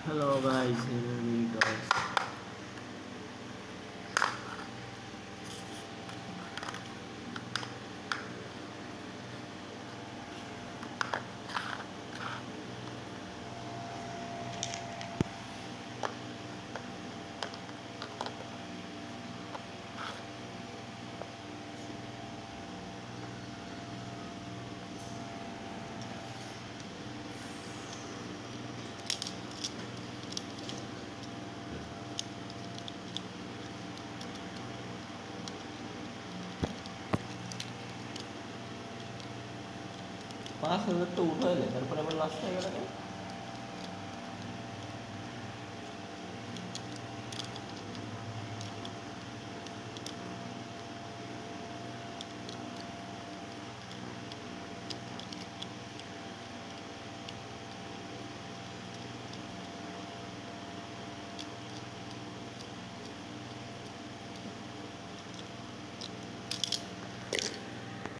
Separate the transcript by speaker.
Speaker 1: Hello guys, here we go. Masa itu tuh ya, daripada malas saya kan.